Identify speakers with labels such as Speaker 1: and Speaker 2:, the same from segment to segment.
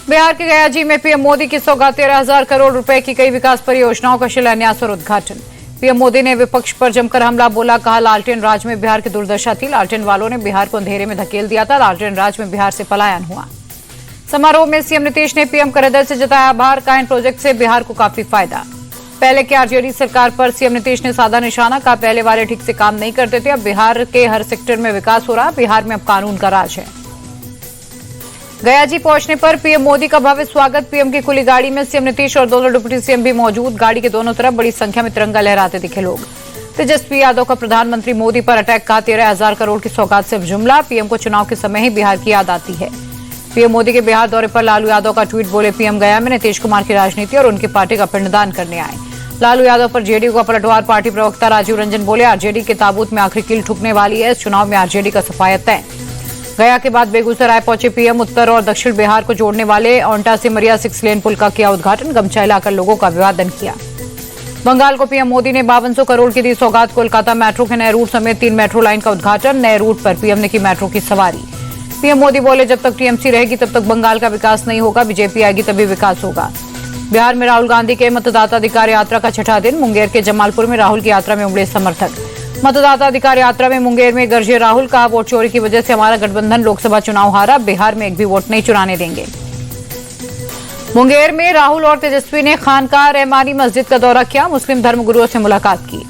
Speaker 1: बिहार के गयाजी में पीएम मोदी की सौगात 13,000 करोड़ रुपए की कई विकास परियोजनाओं का शिलान्यास और उद्घाटन। पीएम मोदी ने विपक्ष पर जमकर हमला बोला, कहा लालटेन राज में बिहार की दुर्दशा थी। लालटेन वालों ने बिहार को अंधेरे में धकेल दिया था। लालटेन राज में बिहार से पलायन हुआ। समारोह में सीएम नीतीश ने पीएम का हृदय से जताया आभार। कायन प्रोजेक्ट से बिहार को काफी फायदा। पहले की आरजेडी सरकार पर सीएम नीतीश ने साधा निशाना, कहा पहले वाले ठीक से काम नहीं करते थे। अब बिहार के हर सेक्टर में विकास हो रहा। बिहार में अब कानून का राज है। गयाजी पहुंचने पर पीएम मोदी का भव्य स्वागत। पीएम की खुली गाड़ी में सीएम नीतीश और दोनों डिप्टी सीएम भी मौजूद। गाड़ी के दोनों तरफ बड़ी संख्या में तिरंगा लहराते दिखे लोग। तेजस्वी यादव का प्रधानमंत्री मोदी पर अटैक, कहा 13,000 करोड़ की सौगात से जुमला। पीएम को चुनाव के समय ही बिहार की याद आती है। पीएम मोदी के बिहार दौरे पर लालू यादव का ट्वीट, बोले पीएम गया में नीतीश कुमार की राजनीति और उनकी पार्टी का पिंडदान करने आए। लालू यादव पर जेडीयू का पलटवार। पार्टी प्रवक्ता राजीव रंजन बोले आरजेडी के ताबूत में आखिरी कील ठुकने वाली है। इस चुनाव में आरजेडी का सफाया तय। गया के बाद बेगूसराय पहुंचे पीएम। उत्तर और दक्षिण बिहार को जोड़ने वाले औंटा से मरिया 6 लेन पुल का किया उद्घाटन। गमछा हिलाकर लोगों का अभिवादन किया। बंगाल को पीएम मोदी ने 5200 करोड़ की दी सौगात। कोलकाता मेट्रो के नए रूट समेत 3 मेट्रो लाइन का उद्घाटन। नए रूट पर पीएम ने की मेट्रो की सवारी। पीएम मोदी बोले जब तक टीएमसी रहेगी तब तक बंगाल का विकास नहीं होगा। बीजेपी आएगी तभी विकास होगा। बिहार में राहुल गांधी के मतदाता अधिकार यात्रा का छठा दिन। मुंगेर के जमालपुर में राहुल की यात्रा में उमड़े समर्थक। मतदाता अधिकार यात्रा में मुंगेर में गरजे राहुल, कहा वोट चोरी की वजह से हमारा गठबंधन लोकसभा चुनाव हारा। बिहार में एक भी वोट नहीं चुराने देंगे। मुंगेर में राहुल और तेजस्वी ने खानकाह रहमानी मस्जिद का दौरा किया। मुस्लिम धर्मगुरुओं से मुलाकात की।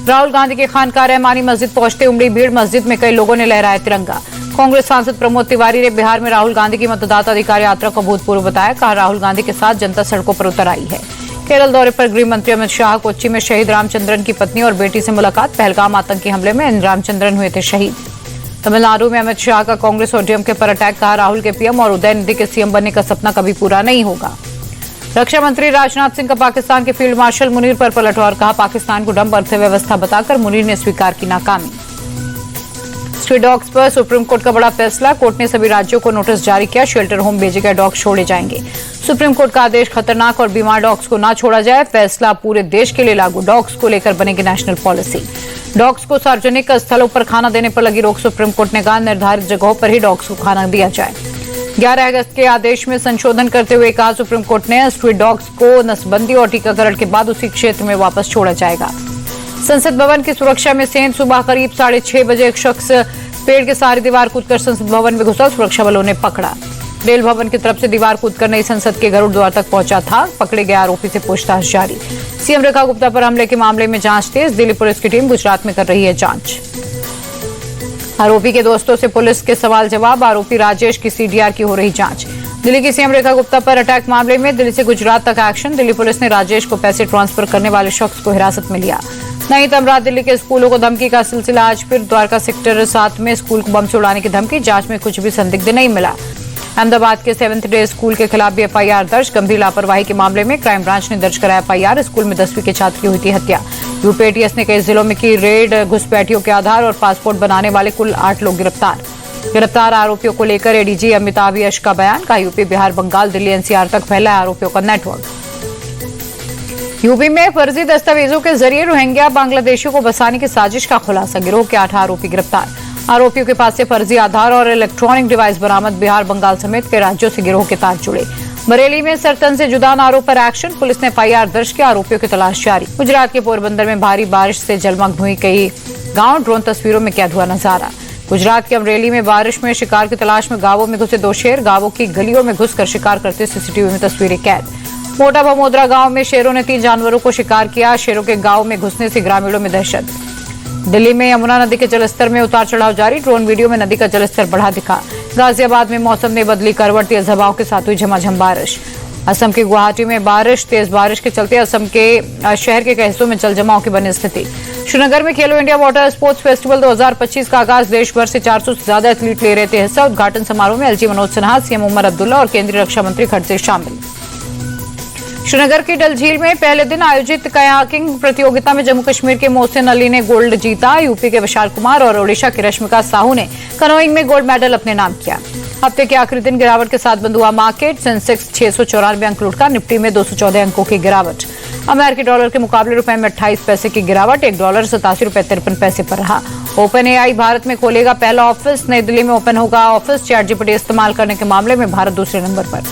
Speaker 1: राहुल गांधी के खानकाह रहमानी मस्जिद पहुंचते उमड़ी भीड़। मस्जिद में कई लोगों ने लहराया तिरंगा। कांग्रेस सांसद प्रमोद तिवारी ने बिहार में राहुल गांधी की मतदाता अधिकार यात्रा को भूतपूर्व बताया, कहा राहुल गांधी के साथ जनता सड़कों पर उतर आई है। केरल दौरे पर गृह मंत्री अमित शाह कोच्चि में शहीद रामचंद्रन की पत्नी और बेटी से मुलाकात। पहलगाम आतंकी हमले में रामचंद्रन हुए थे शहीद। तमिलनाडु में अमित शाह का कांग्रेस और डीएमके पर अटैक, कहा राहुल के पीएम और उदयनिधि के सीएम बनने का सपना कभी पूरा नहीं होगा। रक्षा मंत्री राजनाथ सिंह का पाकिस्तान के फील्ड मार्शल मुनीर पर पलटवार, कहा पाकिस्तान को डंप अर्थव्यवस्था बताकर मुनीर ने स्वीकार की नाकामी। स्ट्रीट डॉग्स पर सुप्रीम कोर्ट का बड़ा फैसला। कोर्ट ने सभी राज्यों को नोटिस जारी किया। शेल्टर होम भेजे गए डॉग छोड़े जाएंगे। सुप्रीम कोर्ट का आदेश, खतरनाक और बीमार डॉग्स को न छोड़ा जाए। फैसला पूरे देश के लिए लागू। डॉग्स को लेकर बनेगी नेशनल पॉलिसी। डॉग्स को सार्वजनिक स्थलों पर खाना देने पर लगी रोक। सुप्रीम कोर्ट ने कहा निर्धारित जगहों पर ही डॉग्स को खाना दिया जाए। 11 अगस्त के आदेश में संशोधन करते हुए कहा सुप्रीम कोर्ट ने स्ट्रीट डॉग्स को नसबंदी और टीकाकरण के बाद उसी क्षेत्र में वापस छोड़ा जाएगा। संसद भवन की सुरक्षा में सेंध। सुबह करीब 6:30 बजे एक शख्स पेड़ के सहारे दीवार कूदकर संसद भवन में घुसा। सुरक्षा बलों ने पकड़ा। रेल भवन की तरफ से दीवार कूदकर नई संसद के गरुड़ द्वार तक पहुंचा था। पकड़े गए आरोपी से पूछताछ जारी। सीएम रेखा गुप्ता पर हमले के मामले में जांच तेज। दिल्ली पुलिस की टीम गुजरात में कर रही है जांच। आरोपी के दोस्तों से पुलिस के सवाल जवाब। आरोपी राजेश की सीडीआर की हो रही जांच। दिल्ली की सीएम रेखा गुप्ता पर अटैक मामले में दिल्ली से गुजरात तक एक्शन। दिल्ली पुलिस ने राजेश को पैसे ट्रांसफर करने वाले शख्स को हिरासत में लिया। नई तमरा दिल्ली के स्कूलों को धमकी का सिलसिला आज फिर। द्वारका सेक्टर 7 में स्कूल को बम से उड़ाने की धमकी। जांच में कुछ भी संदिग्ध नहीं मिला। अहमदाबाद के 7th डे स्कूल के खिलाफ भी एफआईआर दर्ज। गंभीर लापरवाही के मामले में क्राइम ब्रांच ने दर्ज कराया एफआईआर। स्कूल में 10वीं के छात्र की हुई थी हत्या। यूपीएटीएस ने कई जिलों में की रेड। घुसपैठियों के आधार और पासपोर्ट बनाने वाले कुल 8 लोग गिरफ्तार। गिरफ्तार आरोपियों को लेकर एडीजी अमिताभ यश का बयान, का यूपी बिहार बंगाल दिल्ली एनसीआर तक फैला है आरोपियों का नेटवर्क। यूपी में फर्जी दस्तावेजों के जरिए रोहिंग्या बांग्लादेशियों को बसाने की साजिश का खुलासा। गिरोह के 8 आरोपी गिरफ्तार। आरोपियों के पास से फर्जी आधार और इलेक्ट्रॉनिक डिवाइस बरामद। बिहार बंगाल समेत कई राज्यों से गिरोह के तार जुड़े। बरेली में सरतन से जुदा नारों पर एक्शन। पुलिस ने एफआईआर दर्ज किया। आरोपियों की तलाश जारी। गुजरात के पोरबंदर में भारी बारिश से जलमग्न हुई कई गांव। ड्रोन तस्वीरों में कैद हुआ नजारा। गुजरात के अमरेली में बारिश में शिकार की तलाश में गांवों में घुसे 2 शेर। गांवों की गलियों में घुसकर शिकार करते सीसीटीवी में तस्वीरें कैद। मोटा भमोदरा गांव में शेरों ने 3 जानवरों को शिकार किया। शेरों के गांव में घुसने से ग्रामीणों में दहशत। दिल्ली में यमुना नदी के जलस्तर में उतार चढ़ाव जारी। ड्रोन वीडियो में नदी का जलस्तर बढ़ा दिखा। गाजियाबाद में मौसम ने बदली करवट। तेज हवाओं के साथ हुई झमाझम बारिश। असम के गुवाहाटी में बारिश। तेज बारिश के चलते असम के शहर के कई हिस्सों में जलजमाव की बनी स्थिति। श्रीनगर में खेलो इंडिया वाटर स्पोर्ट्स फेस्टिवल 2025 का आगाज। देश भर से 400 से ज्यादा एथलीट ले रहे थे हिस्सा। उद्घाटन समारोह में एलजी मनोज सिन्हा, सीएम उमर अब्दुल्ला और केंद्रीय रक्षा मंत्री खड़से शामिल। श्रीनगर की डल झील में पहले दिन आयोजित कयाकिंग प्रतियोगिता में जम्मू कश्मीर के मोहसिन अली ने गोल्ड जीता। यूपी के विशाल कुमार और ओडिशा की रश्मिका साहू ने कनोइंग में गोल्ड मेडल अपने नाम किया। हफ्ते के आखिरी दिन गिरावट के साथ बंद हुआ मार्केट। सेंसेक्स 694 अंक लुढ़का। निफ्टी में 214 अंकों की गिरावट। अमेरिकी डॉलर के मुकाबले रुपए में 28 पैसे की गिरावट। $1 ₹87.53 पर रहा। ओपन एआई भारत में खोलेगा पहला ऑफिस। नई दिल्ली में ओपन होगा ऑफिस। चैट जीपीटी इस्तेमाल करने के मामले में भारत दूसरे नंबर पर।